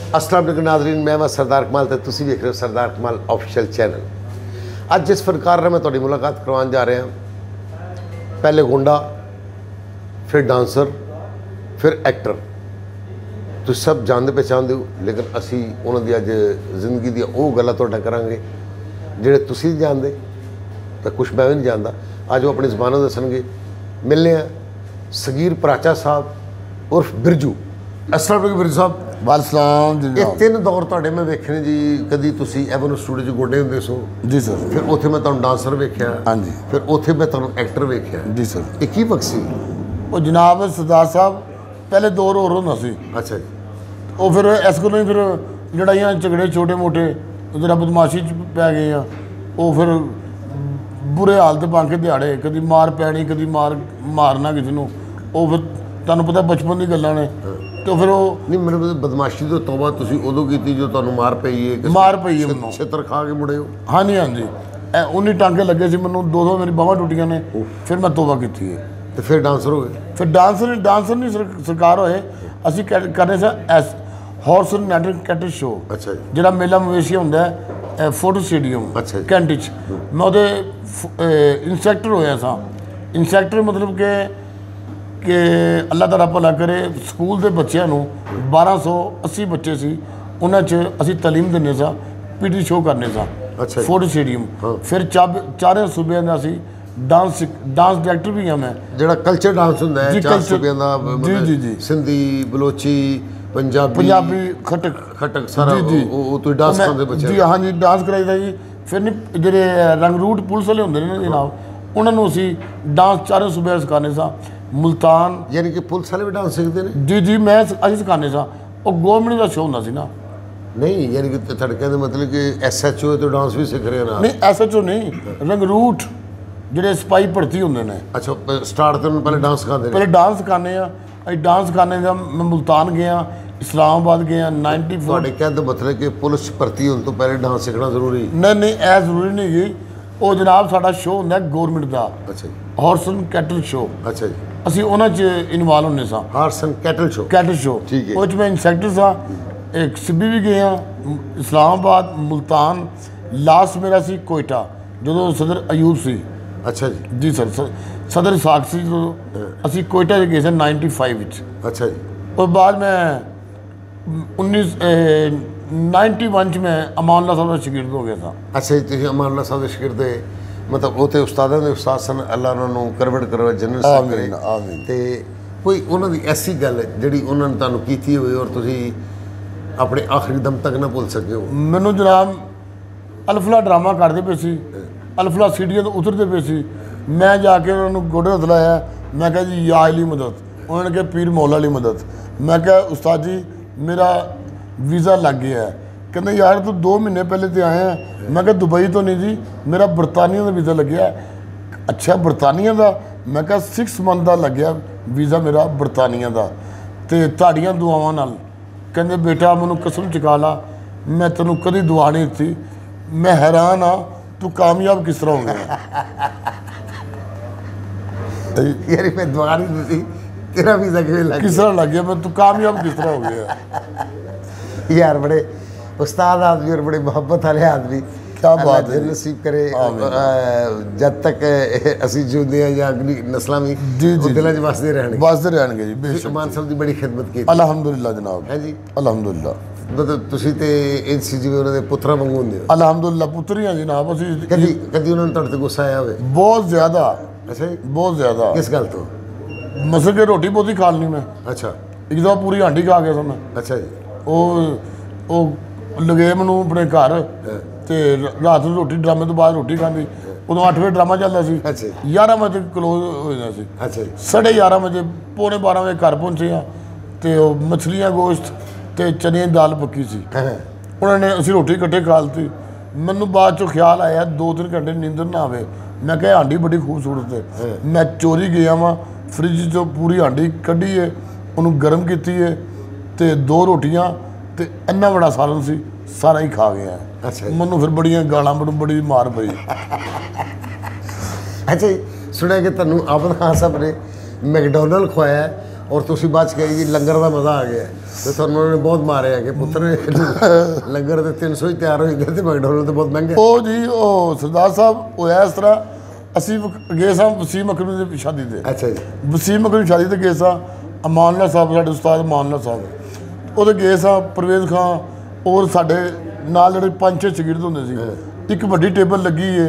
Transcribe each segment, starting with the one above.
अस्सलाम वालेकुम नाज़रीन, मैं सरदार कमाल तो तुसी देख रहे हो सरदार कमाल ऑफिशियल चैनल। अज जिस फनकार ने मैं तुहाडी मुलाकात करवाने जा रहे हैं, पहले गुंडा, फिर डांसर, फिर एक्टर। तुम सब जानते पहचानते हो, लेकिन असी उन्होंने अज जिंदगी दी वो गल्लां तुहाडे करांगे जिहड़े तुसी नहीं जानते, तो कुछ मैं भी नहीं जानता। अज वो अपनी ज़बानों दसणगे। मिलने हैं सगीर पराचा साहब उर्फ बिरजू। अस्सलाम वालेकुम बिरजू साहब। वालेकुम जी। ये तीन दौर तुहाडे मैं वेखे ने जी। कदी तुसी एवन स्टूडियो गोडे हुंदे सो जी सर, फिर उत्थे मैं तुहानूं डांसर वेख्या, हाँ जी, फिर उत्थे मैं तुहानूं एक्टर वेख्या जी सर। ये की वक्त सी? वो जनाब सरदार साहब पहले दौर होर होंदा सी। अच्छा जी। वो फिर इस कोलों ही फिर लड़ाइयां झगड़े छोटे मोटे जरा बदमाशी च पै गए हैं। वो फिर बुरे हालत बांके दिहाड़े, कभी मार पैनी, कभी मारना किसी को। वो फिर तुहानूं पता बचपन दी गल्लां ने। तो फिर वो नहीं, मेरे बदमाशी तो तौबा तुसी उदों कीती जो तुहानूं मार पई है, मार पई है मैनूं, छितर खा के मुड़े हो। हाँ जी हाँ जी। 19 टांके लगे सी मैनूं, 2 मेरी बाਹਾਂ टुटियां ने। फिर मैं तौबा की है। तो फिर डांसर हो गए? फिर डांसर नहीं सरकार होए। असी करने से हॉर्स एंड कैटल शो। अच्छा जी। जिहड़ा मेला मवेशिया हुंदा है फोटो स्टेडियम अच्छा जी। कैंट च, मैं उहदे इंस्ट्रक्टर होया सा। इंस्ट्रक्टर मतलब कि अल्लाह ताला भला करे, स्कूल के बच्चों को 1280 बच्चे सी, उन्हां च असी तालीम दिंदे सा, पीटी शो करने सा। अच्छा फोटो स्टेडियम। फिर चारे सूबे का सी डांस डायरैक्टर भी हाँ मैं। जिहड़ा कल्चर डांस हुंदा है चार सूबे दा, जी जी जी, सिंधी, बलोची, पंजाबी खटक सारा वो तो डांस करदे बच्चे जी। हाँ जी, डांस कराईदा जी। फिर नहीं जेह्ड़े रंगरूट पुलिस वाले होंदे ने जनाब, उन्होंने असी डांस चारों सूबे सिखाने सा। मुल्तान यानी कि पुलिस वाले भी डांस सीखते हैं? जी जी, मैं असी सिखाने सा। वो गवर्नमेंट का शो होंदा सी ना। नहीं, यानी कि तुहाडे कहने का मतलब कि SHO तो डांस भी सीख रहे हैं ना? नहीं, SHO नहीं, रंगरूट ਜਿਹੜੇ ਸਿਪਾਹੀ ਭਰਤੀ ਹੁੰਦੇ ਨੇ। अच्छा, स्टार्ट तो पहले डांस सिखाते हैं? पहले डांस सिखाने ਅਸੀਂ डांस सिखाने ਦਾ मैं मुल्तान गया, इस्लामाबाद गया 94। ਤੁਹਾਡੇ ਕਹਿਣ ਦਾ ਮਤਲਬ ਕਿ ਪੁਲਿਸ ਭਰਤੀ ਹੋਣ ਤੋਂ ਪਹਿਲੇ डांस ਸਿੱਖਣਾ ਜ਼ਰੂਰੀ? नहीं ਇਹ ਜ਼ਰੂਰੀ ਨਹੀਂ ਗੀ। ਉਹ ਜਨਾਬ ਸਾਡਾ ਸ਼ੋਅ ਹੁੰਦਾ ਗਵਰਨਮੈਂਟ ਦਾ। ਅੱਛਾ ਜੀ। Horse and cattle show. ਅੱਛਾ ਜੀ। ਅਸੀਂ ਉਹਨਾਂ 'ਚ ਇਨਵੋਲਵ ਹੁੰਦੇ ਸਾਂ। Horse and cattle show? Cattle show. ठीक है। ਉਹ 'ਚ ਮੈਂ इंस्ट्रक्टर सां। एक सिब्बी भी गए हैं, इस्लामाबाद, मुल्तान। लास्ट मेरा सी कोयटा, जो सदर अयूब सी। अच्छा जी। जी सर, सदर साख सी जो असी कोयटा गए थे 95 च। अच्छा जी। और बाद में 91 च मैं अमानुल्लाह साहब का शागिर्द हो गया था। अच्छा जी, तुम अमानुल्लाह साहब के शागिर्द है, मतलब वो तो उस्तादां दे उस्ताद सन, अल्लाह उन्होंने करवट करवा जन्नत से करे। आमीन। ते कोई उन्हों दी ऐसी गल जिहड़ी उन्होंने तुहानूं कीती होवे और तुसीं अपने आखिरी दम तक ना भुल सके हो? मैनूं जनाब अलफला ड्रामा करते पे सी, अलफला सीढ़ियां तो उतरते पे सी। मैं जाके उन्होंने गोडे हथ लाया, मैं कहा जी या अली मदद। उन्होंने कहा पीर मौला अली मदद। मैं कहा उस्ताद जी मेरा वीज़ा लग गया है। कहते यार तो 2 महीने पहले तो आए हैं। मैं कहा दुबई तो नहीं जी, मेरा बरतानिया का वीज़ा लग गया है। अच्छा, बरतानिया का? मैं कहा 6 मंथ का लग गया वीज़ा मेरा बरतानिया का, तो तुहाड़ियां दुआवां नाल। कहते बेटा मैनू कसम चुका ला, मैं तेनों कभी दुआ नहीं दी। मैं हैरान हाँ तू कामयाब किस तरह हो गया। यार मैं दुआ नहीं दी, तेरा वीज़ा किस तरह लग गया, मैं तू कामयाब किस तरह हो गया। यार बड़े उस्ताद आदमी और बड़े मोहब्बत वाले आदमी। क्या बात है, नसीब करे जब तक असी जिंदे हैं या अगली नस्लां भी जी जी दिलों च वसदे रहणगे जी। बेशक मान साहब दी बड़ी खिदमत की अल्हम्दुलिल्लाह जनाब। है जी, अल्हम्दुलिल्लाह। मतलब तुसी ते इंसी जिवें उन्हां दे पुत्तरां वांगू हुंदे हो? अल्हम्दुलिल्लाह पुत्तर ही जनाब। असी कदी उन्होंने तुहाडे ते गुस्सा आया होवे? बहुत ज़्यादा। अच्छा जी, बहुत ज़्यादा। किस गल तो? मसल के रोटी बहुत ही खा ली मैं। अच्छा। एक दफ़ा पूरी हांडी खा गया था मैं। अच्छा जी। वो लगे मैनू अपने घर, तो रात में रोटी ड्रामे तो बाद रोटी खाती। उदों 8 बजे ड्रामा चलता सी, 11 बजे क्लोज हो जाता सी। अच्छा जी। 11:30 बजे, 11:45 बजे घर पहुंचे हाँ, तो मछलियाँ गोश्त तो चने की दाल पक्की सी। उन्होंने असी रोटी इकट्ठे खा ली। मैनू बाद चो ख्याल आया 2-3 घंटे नींदर ना आवे। मैं कहा हांडी बड़ी खूबसूरत है। मैं चोरी गया वहाँ, फ्रिज चो पूरी हांडी कढ़ी है, उन्होंने गर्म की है, तो 2 रोटियाँ तो इन्ना बड़ा सालन सी, सारा ही खा गया। अच्छा। मैनू फिर बड़ियां गालां बड़ी मार पई। अच्छा जी, सुनिया कि तुहानूं आमद खान साहब ने मैकडोनल्ड खुआया और तुसी बच गए जी, लंगर का मज़ा आ गया तो थानू उन्होंने बहुत मारे कि पुत्र लंगर तो 300 ही तैयार हो जाते, मैकडोनल्ड तो बहुत महंगे। ओ जी ओ सरदार साहब होया इस तरह असी गए सां वसीम अकरम की शादी ते। अच्छा जी। वसीम अकरम की शादी ते गए सां, अमानला साहब साडे उस्ताद अमानला साहब ਉਹਦੇ गए सां, परवेज़ खां और साडे नाल ਜਿਹੜੇ 5-6 शगिर्द ਹੁੰਦੇ ਸੀ। एक ਵੱਡੀ टेबल लगी है,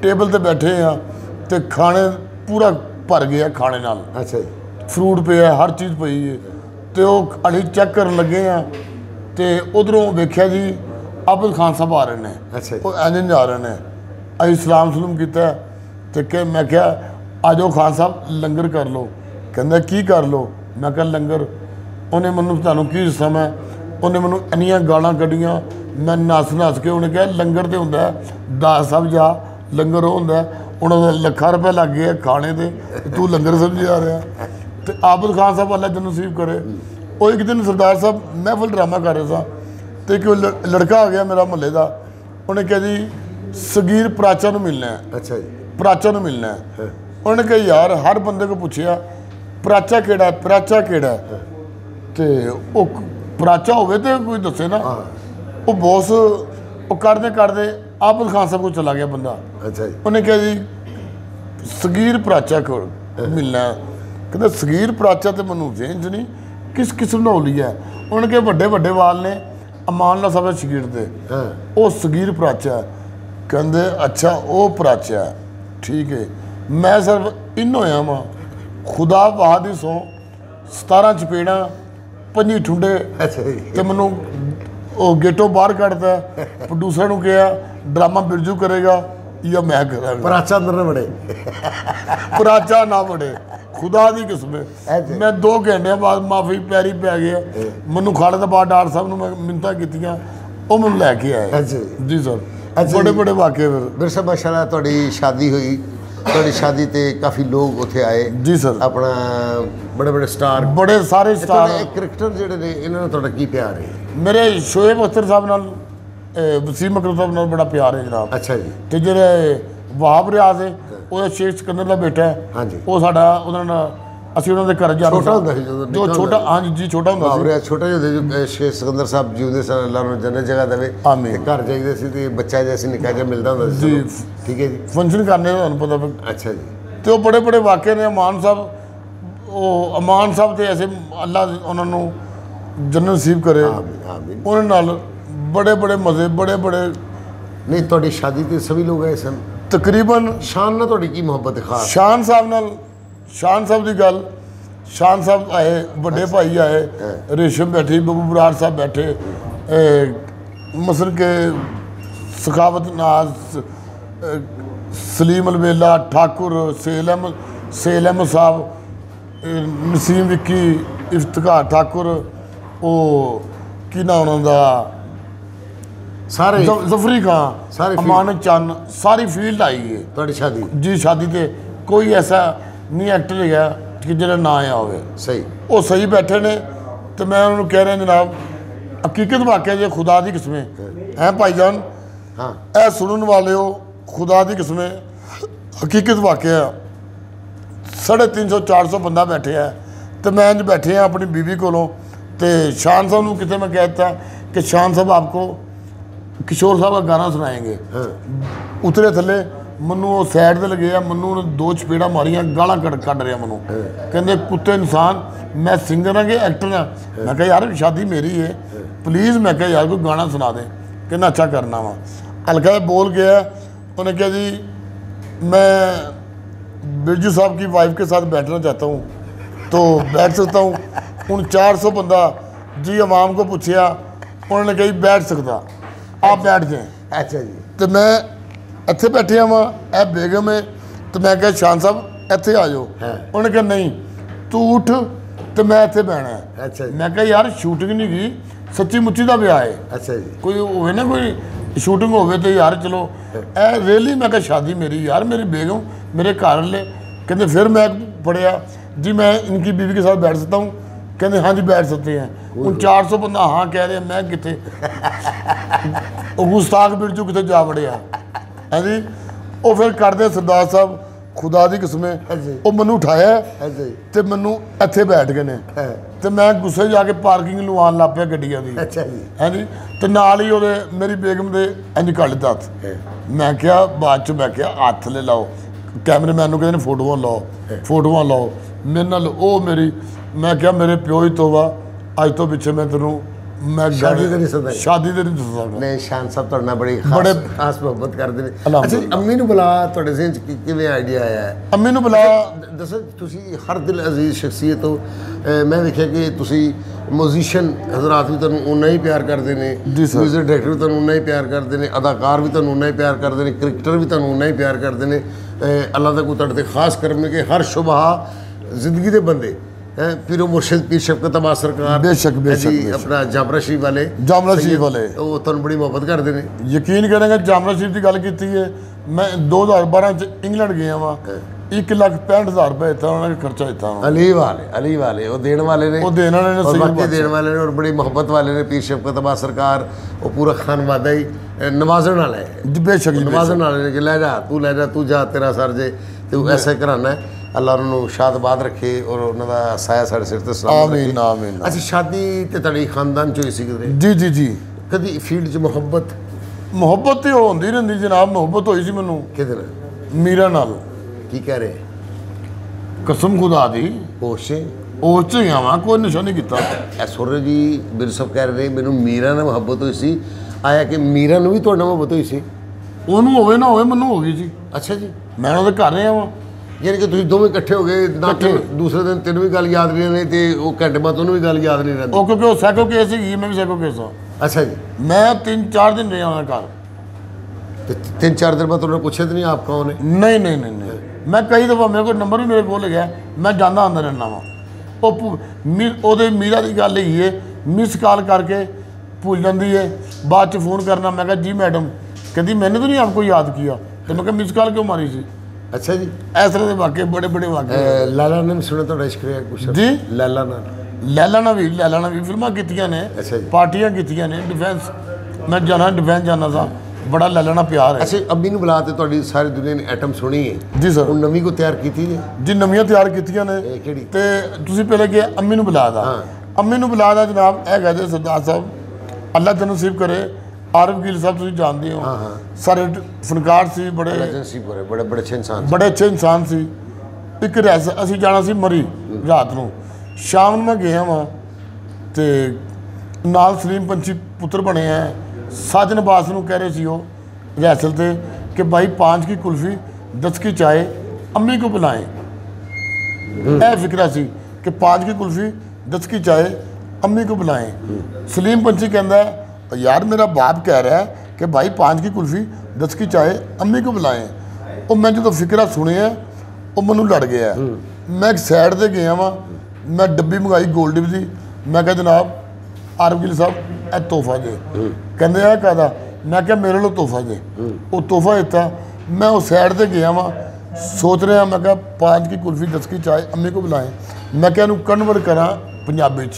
टेबल ते बैठे हाँ तो खाने पूरा भर गया खाने नाल। अच्छा जी। फ्रूट पिया, हर चीज़ पई है तो अड़ी चेक कर लगे हाँ तो उधरों वेख्या जी आबिद खान साहब आ रहे हैं। अच्छा। वो इंज आ रहे हैं, अभी सलाम सलूम किया तो कि मैं क्या आ जाओ खान साहब लंगर कर लो। कहता की कर लो, मैं क्या लंगर। उन्हें मैनू तुहानू की दस्सां, मैं उन्हें मैनू इन्नियां गालां कढ़ियां, मैं नस नस के उन्हें कहा लंगर तो होंदा दास साहब जा लंगर वो होंदा, उन्होंने लखा रुपया लग गया खाने ते, तू लंगर समझी आ रहा। तो आबिद खान साहब अल्लाह जन नसीब करे, वो एक दिन सरदार साहब महफिल ड्रामा कर रहे थे तो एक लड़का आ गया मेरा महल्ले का, उन्हें कहा जी सगीर प्राचा नूं मिलना है। अच्छा जी। प्राचा नूं मिलना है। उन्होंने कहा यार हर बंदे को पूछया प्राचा केड़ा है, प्राचा केड़ा है, तो वो प्राचा होवे तो कोई दसे ना। वो बॉस वो करते करते आबिद खान साहब को चला गया बंदा। अच्छा जी। उन्हें कहा जी सगीर प्राचा को मिलना है। कहते सगीर प्राचा तो मैं जेन च नहीं किस किस्म का होली है। उन्होंने कहा बड़े बड़े वाल ने अमानला साहब शगीर थे, वो सगीर प्राचा है। कहते अच्छा वो प्राचा है, ठीक है। मैं सिर्फ इन होया वा खुदा बहादी सो 17 चपेड़ा 5 ठुंडे। अच्छा जी। तो मैनू गेटों बाहर कढ़ता, प्रोड्यूसर को कहा ड्रामा बिरजू करेगा या मैं करा। प्राचा अंदर ना बड़े प्राचा ना बड़े, खुदा की किस्म। मैं 2 घंटे बाद माफी पैरी पै गया, मैनू खाने के बाद डॉक्टर साहब मैं मिन्नतां कीतियां, वो मैनू लैके आए। जी सर। बड़े बड़े वाकए। फिर सर माशाल्लाह तुहाडी शादी हुई, तुहाडी शादी ते काफ़ी लोग उत्थे आए। जी सर। अपना बड़े बड़े स्टार, बड़े सारे स्टार क्रिकेटर जिहड़े ने इन्हां नाल तुहाडा की प्यार है? मेरे शोएब अख्तर साहब नाल वसीम अकरम साहब नाल बड़ा प्यार है जनाब। अच्छा जी। तो जेह्ड़े वहाब रियाज है वो शेख सिकंदर का बेटा है। हाँ जी। वो साडा उहदे नाल ਅਸੀਂ ਉਹਨਾਂ ਦੇ ਘਰ ਜਾਂਦੇ ਛੋਟਾ ਹੁੰਦਾ ਸੀ ਜਦੋਂ ਜੋ ਛੋਟਾ ਹਾਂਜੀ ਜੀ ਛੋਟਾ ਹੁੰਦਾ ਸੀ। ਵਾਹ ਛੋਟਾ ਜਿਹੇ ਸ਼ੇਖ ਸਿਕੰਦਰ ਸਾਹਿਬ ਜਿਉਂਦੇ ਸਨ, ਅੱਲਾਹ ਨੂੰ ਜੰਨਤ ਜਗ੍ਹਾ ਦੇਵੇ। ਆਮੀਨ। ਘਰ ਜਾਈਦੇ ਸੀ ਤੇ ਬੱਚਾ ਜੈਸੇ ਨਿੱਕਾ ਜਿਹਾ ਮਿਲਦਾ ਹੁੰਦਾ ਸੀ। ਜੀ ਠੀਕ ਹੈ ਜੀ। ਫੰਕਸ਼ਨ ਕਰਨੇ ਤੁਹਾਨੂੰ ਪਤਾ। ਅੱਛਾ ਜੀ। ਤੇ ਉਹ ਬੜੇ ਬੜੇ ਵਾਕਿਆ ਨੇ। ਅਮਾਨ ਸਾਹਿਬ, ਉਹ ਅਮਾਨ ਸਾਹਿਬ ਤੇ ਐਸੇ ਅੱਲਾਹ ਉਹਨਾਂ ਨੂੰ ਜੰਨਤ ਨਸੀਬ ਕਰੇ। ਆਮੀਨ ਆਮੀਨ। ਉਹਨਾਂ ਨਾਲ ਬੜੇ ਬੜੇ ਮਜ਼ੇ, ਬੜੇ ਬੜੇ। ਨਹੀਂ ਤੁਹਾਡੀ ਸ਼ਾਦੀ ਤੇ ਸਭੀ ਲੋਕ ਆਏ ਸਨ ਤਕਰੀਬਨ। ਸ਼ਾਨ ਨਾਲ ਤੁਹਾਡੀ ਕੀ ਮੁਹੱਬਤ ਹੈ ਖਾਸ? ਸ਼ਾਨ ਸਾਹਿਬ ਨਾਲ, ਸ਼ਾਨ ਸਾਹਿਬ ਦੀ ਗੱਲ, शान साहब आए, बड़े भाई आए, रेशम बैठी, बबू बरार साहब बैठे, मसल के सखावत नाज, सलीम अलवेला, ठाकुर, सेल अहमद साहब, नसीम विक्की, इफ्तिखार ठाकुर, वो की नाम उन्होंने सारे जफरी खान, अमान चंद, सारी फील्ड आई है ਤੁਹਾਡੀ शादी। जी शादी ते कोई ऐसा नहीं एक्टर है कि ਜਿਹੜਾ ਨਾ ਆਇਆ ਹੋਵੇ। ਸਹੀ। ਉਹ ਸਹੀ ਬੈਠੇ ਨੇ ਤੇ ਮੈਂ ਉਹਨਾਂ ਨੂੰ ਕਹਿ ਰਿਹਾ ਜਨਾਬ ਹਕੀਕਤ ਵਾਕਿਆ ਜੇ ਖੁਦਾ ਦੀ ਕਿਸਮੇ ਹੈ ਭਾਈਜਾਨ। ਹਾਂ ਇਹ ਸੁਣਨ ਵਾਲਿਓ ਖੁਦਾ ਦੀ ਕਿਸਮੇ ਹਕੀਕਤ ਵਾਕਿਆ 350 400 ਬੰਦਾ ਬੈਠੇ ਆ ਤੇ ਮੈਂ ਇੰਜ ਬੈਠੇ ਆ ਆਪਣੀ ਬੀਵੀ ਕੋਲੋਂ ਤੇ ਸ਼ਾਨ ਸਾਹਿਬ ਨੂੰ ਕਿਤੇ ਮੈਂ ਕਹਿ ਦਿੱਤਾ कि शान साहब आपको किशोर साहब का गाना सुनाएंगे। उतरे थले मनु सैड से लगे मनु ने 2 चपेड़ा मारिया गाला कढ़ रहा मनु कहते कुत्ते इंसान मैं सिंगर हाँ कि एक्टर हाँ। मैं कहा यार शादी मेरी है प्लीज़ मैं कहा यार कोई गाना सुना दे कहना अच्छा करना वा। हल्का बोल गया उन्हें कहा जी मैं बिरजू साहब की वाइफ के साथ बैठना चाहता हूँ तो बैठ सकता हूँ। उन 400 बंदा जी अवाम को पूछा उन्होंने कही बैठ सकता आप बैठ जाए। अच्छा जी। तो मैं इत्थे बैठे हाँ ए बेगम है तो मैं कहा शान साहब इत्थे आ जाओ। उन्होंने कहा नहीं तू उठ तो मैं इत्थे बहना है। अच्छा मैं कहा यार शूटिंग नहीं की सच्ची मुच्ची का ब्याह है। अच्छा जी। कोई हो ना कोई शूटिंग हो तो यार चलो ए रियली मैं कहा शादी मेरी यार मेरी बेगम मेरे घर ले कहते फिर मैं पढ़िया जी मैं इनकी बीवी के साथ बैठ सकता हूँ कहते हाँ जी बैठ सकते हैं। उन 400 बंदा हाँ कह रहे मैं कितने गुस्ताख बिरजू कितने जा बड़िया है जी। वो फिर करते सरदार साहब खुदा दी कसमें वो मैनू उठाया तो मैनू इत्थे बैठ गए ने तो मैं गुस्से जाके पार्किंग लू आन लग पिया गड्डियां दी है जी तो नाल ही ओहदे मेरी बेगम दे इंज कर लिता हत्थ मैं क्या बाद च मैं क्या हत्थ ले लाओ कैमरेमैन नूं कहंदे ने फोटोआं लाओ मेरे नाल ओ मेरी मैं क्या मेरे प्यो ही तोबा अज तो पिछे मैं तेनों मैं शादी तो नहीं दसदा नहीं शान साहब तुहाडे नाल बड़ी खास मुहब्बत करदे ने अच्छा जी अम्मी नूं बुला तुहाडे ज़हन च किवें आइडिया आया है अम्मी नूं बुला दसो तुसी हर दिल अजीज शख्सियत हो मैं वेखिया कि तुसी म्यूजिशियन हजरात भी तुहानूं उन्ना ही प्यार करदे ने म्यूजिक डायरैक्टर भी तुहानूं उन्ना ही प्यार करदे ने अदाकार भी तुहानूं उन्ना ही प्यार करदे ने क्रिकेटर भी तुहानूं उन्ना ही प्यार करदे ने अल्लाह दा कोई तुहाडे ते खास करम ने कि हर शुबहा जिंदगी दे बंदे पीरो मुर्शिद पीर शफकत अब्बास सरकार बेशक अपना जामरा शरीफ वाले वो तुहानूं बड़ी मुहब्बत करदे ने यकीन करेंगे जामरा शरीफ की गल की है मैं 2012 च इंग्लैंड गया वा 1,65,000 रुपये दिता उन्होंने खर्चा दिता अली वाले वो देने वाले ने देने वाले ने और बड़ी मोहब्बत वाले ने पीर शफकत अब्बास सरकार वो पूरा खानवादा ही नवाजन वाला है बेशक नवाजन वाले ने कि ले जा तू जा तेरा सर जे तू ऐसा कराना है अल्लाह उन्होंने शादबाद रखे और उन्होंने साया साढ़े सिर ते सलामत रखे आमीन अच्छा शादी ते तुहाडी खानदान चो ही सी जी जी जी कदी फील्ड च मुहब्बत तो होंदी रहिंदी जनाब मुहब्बत होई सी मैनूं किहदे नाल मीरा नाल की कह रहे कसम खुदा दी ओश च ही आवां कोई नशा नहीं कीता सुर जी बिरजू साहब कह रहे मैनूं मीरा नाल मुहब्बत होई सी आया कि मीरा नूं भी तुहाडे नाल मुहब्बत होई सी ओनूं होवे ना होवे मैनूं हो गई सी अच्छा जी मैं उहदे घर रहा वां यानी कि तुसीं दोवें इकट्ठे हो गए दूसरे दिन तेन भी गल याद नहीं रही तो वो घंटे बाद उन्होंने भी गल याद नहीं रहती क्योंकि वो सैको केस ही मैं भी सैको केस हाँ अच्छा जी मैं 3-4 दिन रहा उन्होंने घर तो 3-4 दिन बाद उन्होंने पूछे तो नहीं आप कौन है नहीं मैं कई दफ़ा मेरे को नंबर भी मेरे को गया मैं जाना आंदा रहना वा वो मीरा की गल यही है मिस कॉल करके भूल जाती है बाद च फोन करना मैं कहा जी मैडम कहती मैंने तो नहीं आपको याद किया तो मैं कहा मिस कॉल क्यों मारी सी अच्छा जी इस तरह के वाकई बड़े वाकई लैला ने सुने तो इश्क कुछ जी लैला ने भी फिल्मां कीतियां ने पार्टियां कीतियां ने डिफेंस मैं डिफेंस जाना था बड़ा लैला नाल प्यार है अच्छा अम्मी नूं बुला ते तुहाडी सारी दुनिया ने एटम सुनी है जी सर हुण नवीं को तैयार कीती है जी नवीं तैयार कीतियां ने ते तुसीं पहले कि अम्मी नूं बुला दा अम्मी नूं बुला दा जनाब हैगा जे सरदार साहब अल्लाह तैनूं नसीब करे आरिफ गिल साहब तुसीं जानते हो सारे फनकार सी बड़े अच्छे इंसान सी एक रैस असीं जाना सी मरी रात नूं शाम नूं मैं गया वां ते नाल सलीम पंछी पुत्र बने हैं साजन अब्बास नूं कह रहे सी वो रैसल थे कि भाई 5 की कुल्फ़ी 10 की चाय अम्मी को बुलाएं यह फिक्रा सी कि 5 की कुल्फ़ी 10 की चाय अम्मी को बुलाएं सलीम पंछी कहता है यार मेरा बाप कह रहा है कि भाई 5 की कुल्फ़ी 10 की चाय अम्मी को बुलाएं वो मैं जो फिक्रा सुने है वो मैनू लड़ गया मैं एक सैड से गया वा मैं डब्बी मंगाई गोल्ड की मैं क्या जनाब आरिफ गिल साहब ए तोहफा जे कहते है कहता मैं क्या मेरे लो तोहफा जे वो तोहफा दिता मैं उस सैड से गया वा सोच रहा मैं क्या 5 की कुल्फ़ी 10 की चाय अम्मी को बुलाएं मैं क्या कन्वर्ट करा पंजाबी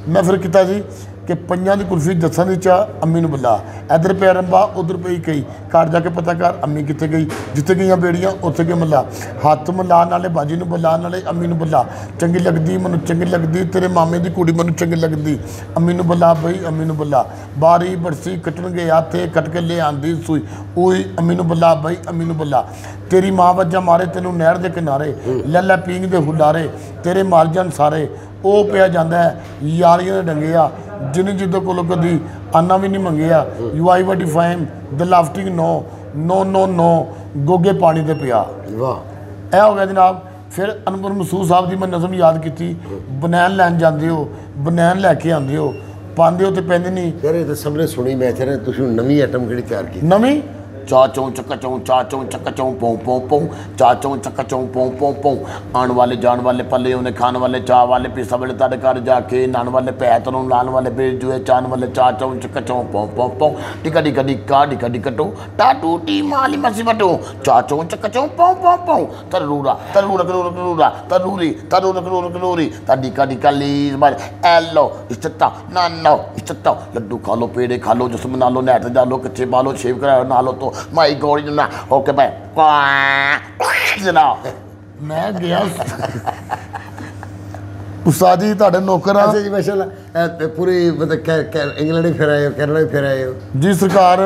मैं फिर किया जी कि 5 की कुल्फ़ी 10 की चाह अम्मी नूं बुला इधर पे रंबा उधर पे कई घर जाके पता कर अम्मी कितने गई जिते गई बेड़ियाँ उत्थे गए मला हथ मिला नाले बाजी नूं बुला नाले अम्मी नूं बुला चंगी लगती मैनूं चंगी लगती तेरे मामे की कुड़ी मैनूं चंगी लगती अम्मी नूं बुला बई अम्मी नूं बुला बारी बरसी कट्टन गए थे कट के ले आंदी सूई ओई अम्मी नूं बुला बई अम्मी नूं बुला तेरी माँ वज्जा मारे तेनों नहर के किनारे लैला पींग दे हुलारे तेरे मार जान सारे वो पिया जाता है यारियां दे डंगे आ जिन्हें जिद्दों को कभी आना भी नहीं मंगिया यू आई वट फाइम द लाफ्टिंग नो नो नो नो गोगे पानी ते पिया वाह यह हो गया जनाब फिर अनपुर मसूद साहब की मैं नज़म याद की बनैन लैन जाते हो बनैन लैके आते हो पाते हो तो पहनते नहीं यार ये तो सबने सुनी मैं चाह रहा तुसीं नवीं आइटम किहड़ी तैयार की नवीं चा चौं चक्का चौं चा चौं चक्का चौं पों पों पों चा चौं चक्का चौं पों पों पों आण वाले जान वाले पल्ले उन्हें खान वाले चाह वाले पिसा वाले ताड़े घर जाके नान वाले पै तरों लान वाले बिरजू चान वाले चा चौं चक्का चौं पों पों पों टिका डिका डिका डिका डिकटो टाटू टी माली मसी बटो चा चौं चक्का चौं पों पों पों तरूरा तरूरा करूरा करूरा तरूरी तरूरा करूरा करूरी ता डिका डिका लीज मार एलो इस्ता नानो इस्ता लड्डू खा लो पेड़े खा लो जसम बना लो नैट जा लो कच्चे बालो शेव करा ना लो तो माई गॉड ना ओके बाय जनाब मैं गया उस्ताद जी तुहाडे नौकर आ। अच्छा जी माशाअल्लाह पूरी मतलब इंग्लैंड भी फिर आए हो, कनाडा भी फिर आए हो जी सरकार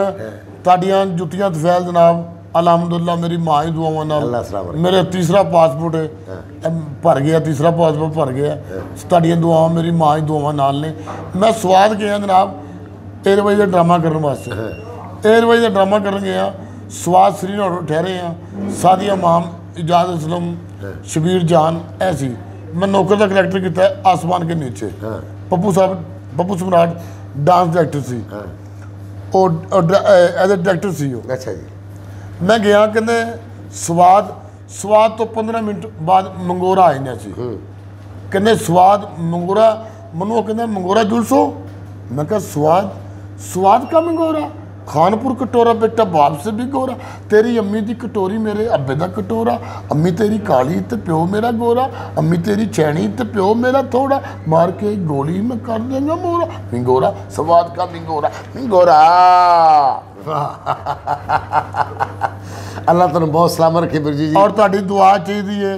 तुहाडियां जुत्तियां तफैल जनाब अलहमदुलिल्लाह मेरी माँ ही दुआवां नाल अल्लाह सलाम रखे। मेरा तीसरा पासपोर्ट है भर गया, तीसरा पासपोर्ट भर गया। तुहाडियां दुआवां मेरी माँ ही दुआवां नाल ने। मैं स्वाद गया जनाब एयरवेज का ड्रामा करने वास्ते। एयरवेज का ड्रामा करन गया स्वाद श्रीनगर ठहरे हैं। सादिया माम इजाज़ असलम शबीर जान ऐसी मैं नौकर का करैक्टर किया है आसमान के नीचे। पप्पू साहब पप्पू सम्राट डांस डायरैक्टर सी और एज ए डायरैक्टर सी। अच्छा जी मैं गया कहते स्वाद स्वाद तो 15 मिनट बाद मंगोरा आई ने सी कहते स्वाद मंगोरा मनु कहते मंगोरा जुलसो। मैं कहा स्वाद स्वाद का मंगोरा खानपुर कटोरा बेटा बाप से भी गोरा तेरी अम्मी दी कटोरी मेरे अब्बे दा कटोरा अम्मी तेरी काली ते प्यो मेरा गोरा अम्मी तेरी चैनी ते प्यो मेरा थोड़ा मार के गोली मैं कर देंगा मोरा मिंगोरा स्वाद का मिंगोरा मिंगोरा। अल्लाह तुम बहुत सलामत रखे बिरजू जी। और तुहाडी दुआ चाहिए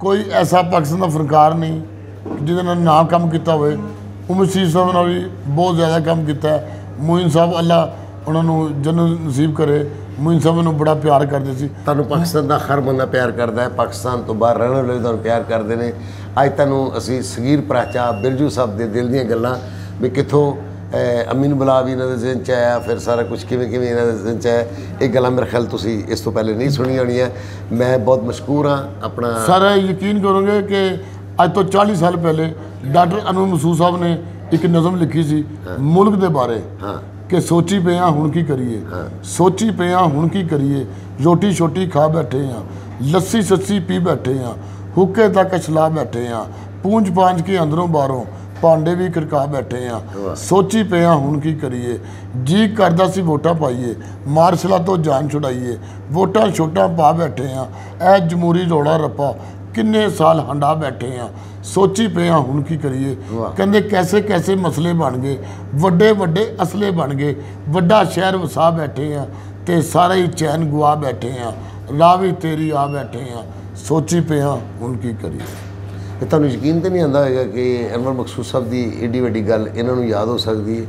कोई ऐसा पाकिस्तान का फनकार नहीं जिन्होंने ना काम किया होवे। उमर सीर साहब ने भी बहुत ज़्यादा काम किया है। मोइन साहब अल्लाह उन्होंने जन्नत नसीब करे। मोइन साहब मैंने बड़ा प्यार करते सी। तुहानू पाकिस्तान का हर बंदा प्यार करता है, पाकिस्तान तो बाहर रहने वाले तुहानू प्यार करते हैं। अज तुहानू असी सगीर प्राचा बिरजू साहब के दिल दी गल्लां भी कितों अम्मी नूं बुला भी इन्होंने जहन च आया फिर सारा कुछ किवें किवें इन्होंने जहन च आया। ये गल्लां मेरे ख्याल तुसी इस तो पहले नहीं सुनी होनी है। मैं बहुत मशकूर हाँ अपना सारा यकीन करोगे कि अज तो 40 साल पहले डॉक्टर अनवर मसूद साहब ने एक नज़म लिखी सी मुल्क के बारे कि सोची पे हाँ हुण की करिए सोची पे हाँ हुण की करिए रोटी छोटी खा बैठे हाँ लस्सी सस्सी पी बैठे हाँ हुक्के तक छला बैठे हाँ पूंछ पांच के अंदरों बाहरों भांडे भी खड़का बैठे हाँ सोची पे हाँ हुण की करिए जी करदा सी वोटां पाइए मार्शला तो जान छुड़ाइए वोटां छोटां पा बैठे हाँ ऐ जमहूरी रौला रप्पा किन्ने साल हंडा बैठे हैं सोची पे हाँ हुण की करिए। कहते कैसे कैसे मसले बन गए वड्डे वड्डे असले बन गए वड्डा शहर वसा बैठे हैं ते सारा ही चैन गुआ बैठे हैं राह भी तेरी आ बैठे हैं सोची पे हाँ हुण की करिए। तुहानू यकीन तो नहीं आंदा होगा कि अनवर मकसूद साहब की एडी वड्डी गल इन्होंने याद हो सकती है।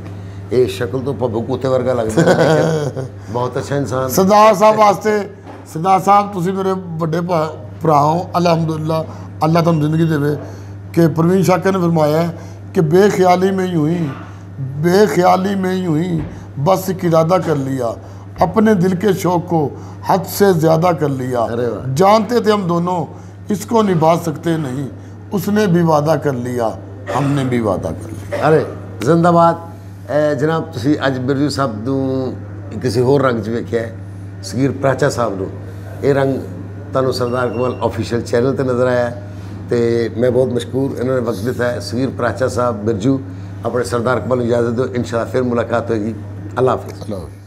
ये शक्ल तो भब्बू कुत्ते वर्गा लगता है बहुत अच्छा इंसान। सरदार साहब वास्ते सरदार साहब तुसी मेरे बड़े भरा हो अल्हम्दुलिल्लाह अल्लाह तुम जिंदगी देवे कि प्रवीण शाकर ने फरमाया है कि बेख्याली में यूं ही बस एक इरादा कर लिया अपने दिल के शौक़ को हद से ज़्यादा कर लिया जानते थे हम दोनों इसको निभा सकते नहीं उसने भी वादा कर लिया हमने भी वादा कर लिया। अरे जिंदाबाद जनाब तुसी अज बिरजू साहब नूं किसी होर रंग च वेख्या है सगीर प्राचा साहब नूं ये रंग तुहानू सरदार कमल ऑफिशियल चैनल पर नज़र आया तो मैं बहुत मशकूर इन्होंने वक्त दिता है। सगीर प्राचा साहब बिरजू अपने सरदार कमल इजाज़त दो इंशाअल्लाह फिर मुलाकात होगी। अल्लाह हाफिज़।